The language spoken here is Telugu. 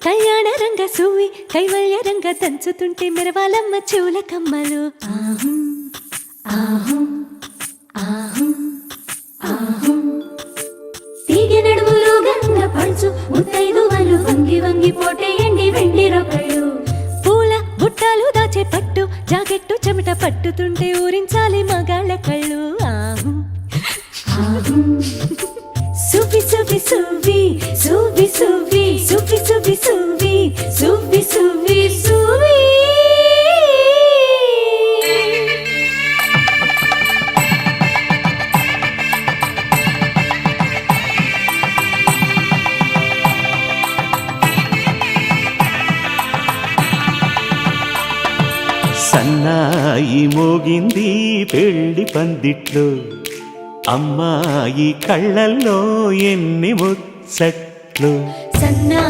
కళ్యాణ రంగ సువి కైవల్య రంగ దంచుతుంటే మెరవాలమ్మ చెవుల కమ్మలు. ఆహం ఆహం ఆహం ఆహం తీగె నడుములు గంగ పంచు ముత్తైదువలు వంగి వంగి పోటేయండి వెండి రొకళ్ళు. పూల బుట్టాలు దాచే పట్టు జాకెట్టు చెమట పట్టుతుంటే ఊరించాలి మగాళ్ళ కళ్ళు. ఆహం ఆహం సువి సువి సువి సువి సువి సువి సువి సువి సువి సువి సువి. సన్నాయి మోగింది పెళ్లి పందిట్లో, అమ్మాయి కళ్ళల్లో ఎన్ని ముచ్చట్లు. సన్నా